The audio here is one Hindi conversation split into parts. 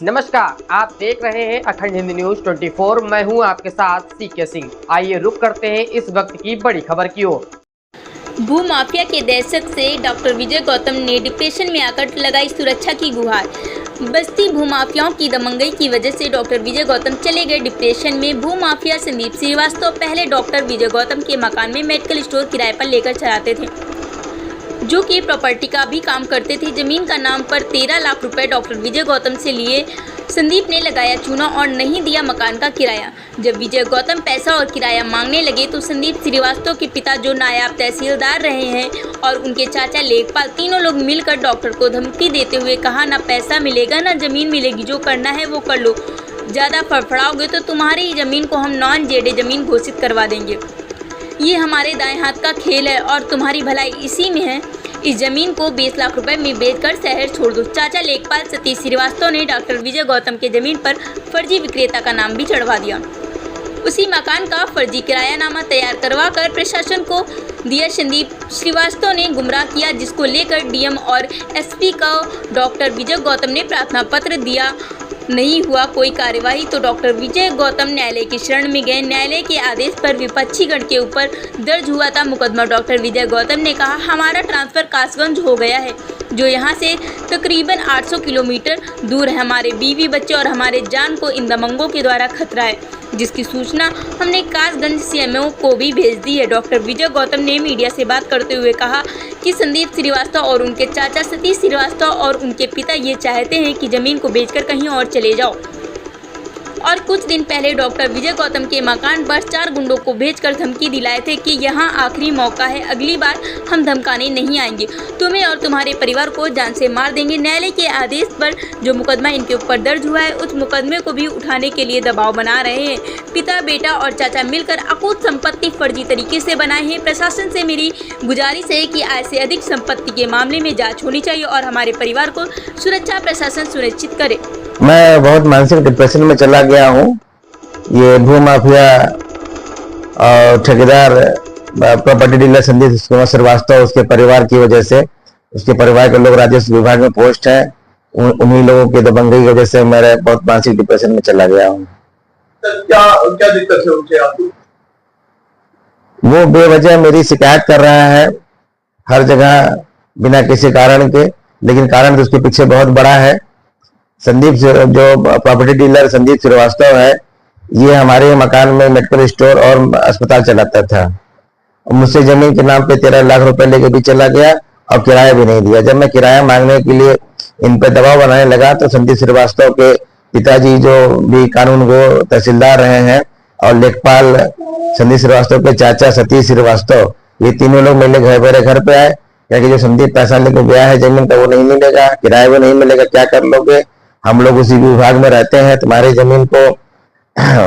नमस्कार, आप देख रहे हैं अखंड हिंदी न्यूज 24। मैं हूं आपके साथ सीके सिंह। आइए रुक करते हैं इस वक्त की बड़ी खबर की ओर। भूमाफिया के दहशत से डॉक्टर विजय गौतम ने डिप्रेशन में आकर लगाई सुरक्षा की गुहार। बस्ती भूमाफियाओं की दबंगई की वजह से डॉक्टर विजय गौतम चले गए डिप्रेशन में। भूमाफिया संदीप श्रीवास्तव पहले डॉक्टर विजय गौतम के मकान में मेडिकल स्टोर किराए पर लेकर चलाते थे, जो कि प्रॉपर्टी का भी काम करते थे। जमीन का नाम पर 13 लाख रुपए डॉक्टर विजय गौतम से लिए संदीप ने लगाया चूना और नहीं दिया मकान का किराया। जब विजय गौतम पैसा और किराया मांगने लगे तो संदीप श्रीवास्तव के पिता, जो नायब तहसीलदार रहे हैं, और उनके चाचा लेखपाल, तीनों लोग मिलकर डॉक्टर को धमकी देते हुए कहा, ना पैसा मिलेगा ना जमीन मिलेगी, जो करना है वो कर लो, ज़्यादा फड़फड़ाओगे तो तुम्हारी ही ज़मीन को हम नॉन जेडे ज़मीन घोषित करवा देंगे। ये हमारे दाएं हाथ का खेल है और तुम्हारी भलाई इसी में है। इस जमीन को 20 लाख रुपए में बेचकर शहर छोड़ दो। चाचा लेखपाल सतीश श्रीवास्तव ने डॉक्टर विजय गौतम के जमीन पर फर्जी विक्रेता का नाम भी चढ़वा दिया। उसी मकान का फर्जी किरायानामा तैयार करवाकर प्रशासन को दिया। संदीप श्रीवास्तव ने गुमराह किया, जिसको लेकर डीएम और एसपी को डॉक्टर विजय गौतम ने प्रार्थना पत्र दिया। नहीं हुआ कोई कार्यवाही तो डॉक्टर विजय गौतम न्यायालय की शरण में गए। न्यायालय के आदेश पर विपक्षी गण के ऊपर दर्ज हुआ था मुकदमा। डॉक्टर विजय गौतम ने कहा, हमारा ट्रांसफर कासगंज हो गया है, जो यहाँ से तकरीबन 800 किलोमीटर दूर है। हमारे बीवी बच्चे और हमारे जान को इन दबंगों के द्वारा खतरा है, जिसकी सूचना हमने कासगंज सीएमओ को भी भेज दी है। डॉक्टर विजय गौतम ने मीडिया से बात करते हुए कहा कि संदीप श्रीवास्तव और उनके चाचा सतीश श्रीवास्तव और उनके पिता ये चाहते हैं कि ज़मीन को बेचकर कहीं और चले जाओ। और कुछ दिन पहले डॉक्टर विजय गौतम के मकान पर 4 गुंडों को भेजकर धमकी दिलाए थे कि यहाँ आखिरी मौका है, अगली बार हम धमकाने नहीं आएंगे, तुम्हें और तुम्हारे परिवार को जान से मार देंगे। न्यायालय के आदेश पर जो मुकदमा इनके ऊपर दर्ज हुआ है, उस मुकदमे को भी उठाने के लिए दबाव बना रहे हैं। पिता, बेटा और चाचा मिलकर अकूत संपत्ति फर्जी तरीके से बनाए हैं। प्रशासन से मेरी गुजारिश है कि आय से अधिक संपत्ति के मामले में जाँच होनी चाहिए और हमारे परिवार को सुरक्षा प्रशासन सुनिश्चित करे। मैं बहुत मानसिक डिप्रेशन में चला गया हूँ। ये भूमाफिया और ठेकेदार प्रॉपर्टी डीलर संदीप श्रीवास्तव, उसके परिवार की वजह से, उसके परिवार के लोग राजस्व विभाग में पोस्ट हैं, उन्हीं लोगों की दबंगई की वजह से मैं बहुत मानसिक डिप्रेशन में चला गया हूँ। क्या क्या दिक्कत है उनसे आपको? वो बेवजह मेरी शिकायत कर रहा है हर जगह बिना किसी कारण के, लेकिन कारण तो उसके पीछे बहुत बड़ा है। संदीप जो प्रॉपर्टी डीलर संदीप श्रीवास्तव है, ये हमारे मकान में मेडिकल स्टोर और अस्पताल चलाता था। मुझसे जमीन के नाम पे 13 लाख रुपए लेके भी चला गया और किराया भी नहीं दिया। जब मैं किराया मांगने के लिए इन पे दबाव बनाने लगा तो संदीप श्रीवास्तव के पिताजी, जो भी कानून गो तहसीलदार रहे हैं, और लेखपाल संदीप श्रीवास्तव के चाचा सतीश श्रीवास्तव, ये तीनों लोग मेरे घर पे आए, क्या कि जो संदीप पैसा लेके गया है जमीन का वो नहीं मिलेगा, किराया भी नहीं मिलेगा, क्या कर लोगे, हम लोग उसी विभाग में रहते हैं, तुम्हारी जमीन को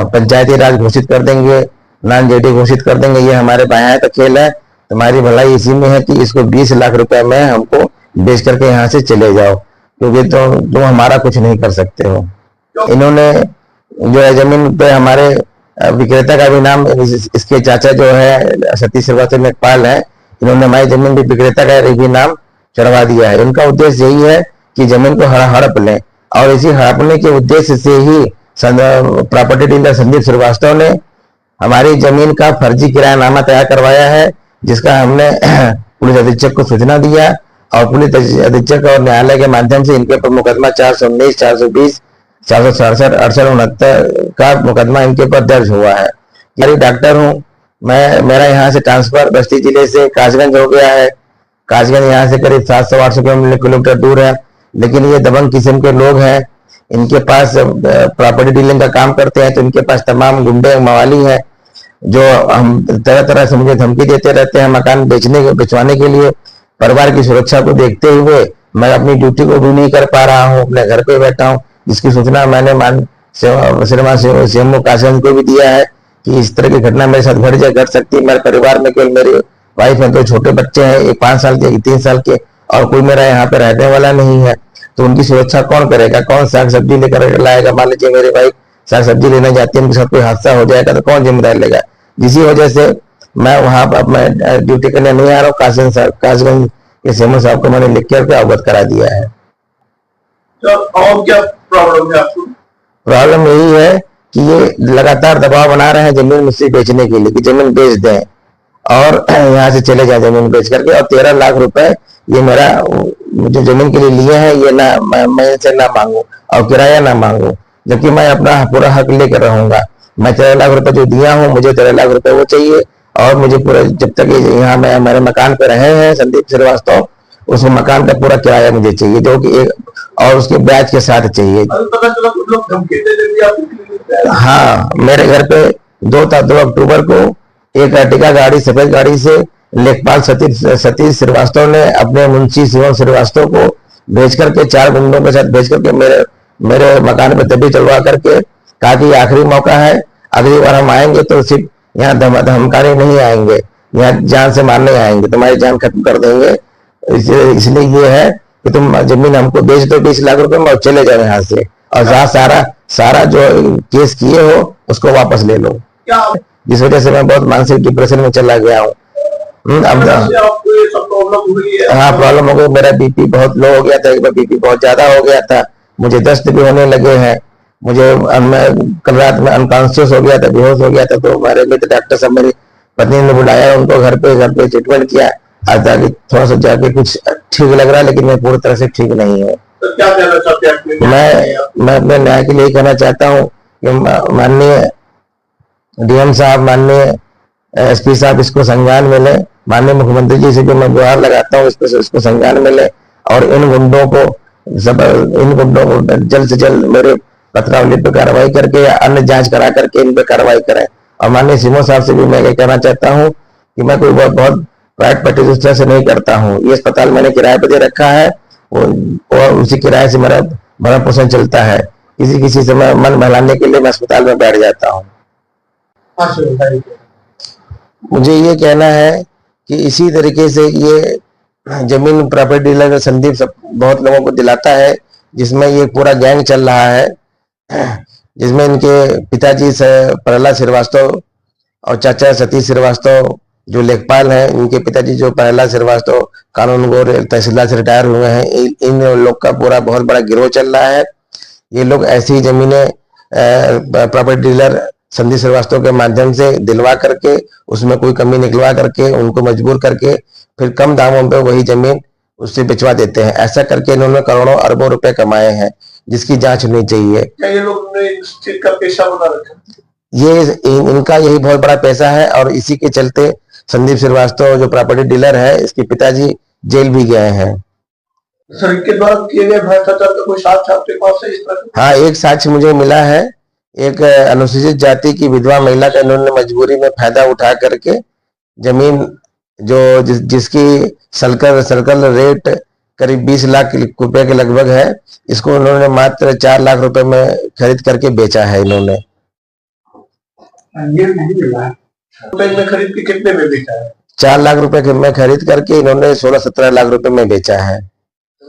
पंचायती राज घोषित कर देंगे, नॉन जेडी घोषित कर देंगे, ये हमारे बाएं का खेल है, तुम्हारी भलाई इसी में है कि इसको 20 लाख रुपए में हमको बेच करके यहाँ से चले जाओ, क्योंकि तुम हमारा कुछ नहीं कर सकते हो। इन्होंने जो है जमीन पे हमारे विक्रेता का भी नाम, इसके चाचा जो है सतीश श्रीवास्तव लेखपाल है, इन्होंने हमारी जमीन भी विक्रेता का भी नाम चढ़वा दिया है। इनका उद्देश्य यही है कि जमीन को हड़प लें, और इसी हड़पने के उद्देश्य से ही प्रॉपर्टी डीलर संदीप श्रीवास्तव ने हमारी जमीन का फर्जी किरायानामा तैयार करवाया है, जिसका हमने पुलिस अधीक्षक को सूचना दिया और पुलिस अधीक्षक और न्यायालय के माध्यम से इनके ऊपर मुकदमा 419, 420, 467, 68, 69 का मुकदमा इनके ऊपर दर्ज हुआ है। यानी डॉक्टर हूँ मैं, मेरा यहाँ से ट्रांसफर बस्ती जिले से कासगंज हो गया है। कासगंज यहाँ से करीब 700-800 किलोमीटर दूर है, लेकिन ये दबंग किस्म के लोग हैं। इनके पास प्रॉपर्टी डीलिंग का काम करते हैं, तो इनके पास तमाम गुंडे मवाली हैं, जो हम तरह तरह से मुझे धमकी देते रहते हैं मकान बेचवाने के लिए। परिवार की सुरक्षा को देखते हुए मैं अपनी ड्यूटी को भी नहीं कर पा रहा हूँ, अपने घर पे बैठा हूँ, जिसकी सूचना मैंने सीएमओ कासगंज को भी दिया है कि इस तरह की घटना मेरे साथ घट सकती है। मेरे परिवार में केवल मेरी वाइफ है, 2 छोटे बच्चे हैं, एक 5 साल के, एक 3 साल के, और कोई मेरा यहाँ पे रहने वाला नहीं है, तो उनकी सुरक्षा कौन करेगा? कौन साग सब्जी लेकर लाएगा? मान लीजिए मेरी भाई साग सब्जी लेने जाती है, उनके साथ कोई हादसा हो जाएगा तो कौन जिम्मेदारी लेगा? इसी वजह से मैं वहां पर मैं ड्यूटी करने नहीं आ रहा हूँ। कासगंज के सीएमओ साहब को मैंने लिख कर अवगत करा दिया है। और क्या प्रॉब्लम है आपको? प्रॉब्लम यही है कि ये लगातार दबाव बना रहे हैं जमीन मुझसे बेचने के लिए कि जमीन बेच दें और यहाँ से चले जाए जमीन बेच करके। और 13 लाख रुपए ये मेरा जो जमीन के लिए लिए हैं ये ना मैं इनसे ना मांगू और किराया ना मांगू, जबकि मैं अपना पूरा हक लेकर रहूंगा। मैं 13 लाख रुपए जो दिया हूँ, मुझे 13 लाख रुपए वो चाहिए। और मुझे पूरा जब तक यहाँ मैं हमारे मकान पे रहे हैं संदीप श्रीवास्तव, उस मकान का पूरा किराया मुझे चाहिए, जो कि एक और उसके ब्याज के साथ चाहिए। पता चला कुछ लोग धमकी दे देंगे आपको? हाँ, मेरे घर पे 2 अक्टूबर को एक अर्टिगा गाड़ी, सफेद गाड़ी से लेखपाल सतीश श्रीवास्तव ने अपने मुंशी शिवम श्रीवास्तव को भेज करके 4 गुंडों के साथ भेज करके मेरे मकान पे तभी चलवा करके कहा कि आखिरी मौका है, अगली बार हम आएंगे तो सिर्फ यहाँ धमकाने नहीं आएंगे, यहाँ जान से मारने आएंगे, तुम्हारी जान खत्म कर देंगे। इसलिए ये है कि तुम जमीन हमको बेच दो 20 लाख रुपए में और चले जाओ यहाँ से, और जहाँ सारा जो केस किए हो उसको वापस ले लो। क्या जिस वजह से मैं बहुत मानसिक डिप्रेशन में चला गया हूँ। अब आपको ये सब प्रॉब्लम हुई है? हाँ, प्रॉब्लम हो गई। मेरा बीपी बहुत लो हो गया था, एक बार बीपी बहुत ज्यादा हो गया था, मुझे दस्त भी होने लगे हैं, मैं कल रात में अनकॉन्शियस हो गया था, बेहोश हो गया था। तो हमारे मित्र डॉक्टर साहब, मेरी पत्नी ने बुलाया उनको घर पे ट्रीटमेंट किया, आज जाके थोड़ा सा जाके कुछ ठीक लग रहा है, लेकिन मैं पूरी तरह से ठीक नहीं हूँ। तो क्या कहना चाहते हैं? मैं अपने न्याय के लिए कहना चाहता हूँ कि माननीय डीएम साहब, माननीय एसपी साहब, इसको संज्ञान मिले। माननीय मुख्यमंत्री जी से भी मैं गुहार लगाता हूँ इसको संज्ञान मिले, और इन गुंडों को जल्द से जल्द मेरे पत्रावली पे कार्रवाई करके या अन्य जांच करा करके इन पे कार्रवाई करें। और माननीय सीएम साहब से भी मैं ये कहना चाहता हूँ कि मैं कोई बहुत प्राइवेट पार्टी से नहीं करता हूँ। ये अस्पताल मैंने किराए पे दे रखा है और उसी किराए से मेरा भरण पोषण चलता है। किसी से मैं मन बहलाने के लिए मैं अस्पताल में बैठ जाता हूँ। मुझे ये कहना है कि इसी तरीके से ये जमीन प्रॉपर्टी डीलर संदीप बहुत लोगों को दिलाता है, जिसमें ये पूरा गैंग चल रहा है, जिसमें इनके पिताजी से प्रहलाद श्रीवास्तव और चाचा सतीश श्रीवास्तव जो लेखपाल हैं, इनके पिताजी जो प्रहलाद श्रीवास्तव कानून गो तहसीलदार से रिटायर हुए हैं, इन लोग का पूरा बहुत बड़ा गिरोह चल रहा है। ये लोग ऐसी जमीनें प्रॉपर्टी डीलर संदीप श्रीवास्तव के माध्यम से दिलवा करके उसमें कोई कमी निकलवा करके उनको मजबूर करके फिर कम दामों पे वही जमीन उससे बिचवा देते हैं। ऐसा करके इन्होंने करोड़ों अरबों रुपए कमाए हैं, जिसकी जांच होनी चाहिए। क्या ये लोग ने इस चीज का पेशा बना रखा? ये इनका यही बहुत बड़ा पैसा है, और इसी के चलते संदीप श्रीवास्तव जो प्रॉपर्टी डीलर है, इसके पिताजी जेल भी गए हैं। सर, इनके द्वारा किए गए भ्रष्टाचार का कोई साक्ष्य आपके पास है इस तरह? हाँ, एक साक्ष्य मुझे मिला है। एक अनुसूचित जाति की विधवा महिला का इन्होंने मजबूरी में फायदा उठा करके जमीन जिसकी सर्कल रेट करीब 20 लाख रुपए के लगभग है, इसको उन्होंने मात्र 4 लाख रुपए में खरीद करके बेचा है। इन्होंने ये नहीं मिला में खरीद के कितने में बेचा है? 4 लाख रुपए में खरीद करके इन्होंने 16-17 लाख रुपए में बेचा है।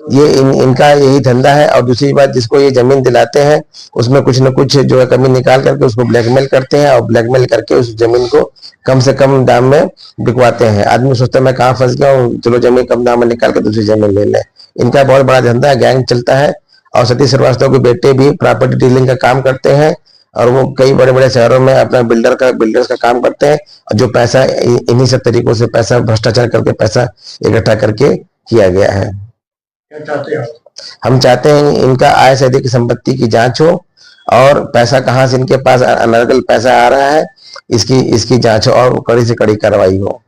ये इनका यही धंधा है। और दूसरी बात, जिसको ये जमीन दिलाते हैं उसमें कुछ न कुछ जो है कमी निकाल करके उसको ब्लैकमेल करते हैं, और ब्लैकमेल करके उस जमीन को कम से कम दाम में बिकवाते हैं। आदमी सोचता है मैं कहाँ फंस गया हूँ, चलो जमीन कम दाम में निकाल कर दूसरी जमीन ले लें। इनका बहुत बड़ा धंधा है, गैंग चलता है। और सतीश श्रीवास्तव के बेटे भी प्रॉपर्टी डीलिंग का काम करते हैं, और वो कई बड़े बड़े शहरों में अपना बिल्डर्स का काम करते हैं। जो पैसा इन्हीं सब तरीकों से पैसा भ्रष्टाचार करके पैसा इकट्ठा करके किया गया है। चाहते हैं हम चाहते हैं इनका आय से अधिक संपत्ति की जांच हो, और पैसा कहां से इनके पास अनर्गल पैसा आ रहा है इसकी जांच हो, और कड़ी से कड़ी कार्रवाई हो।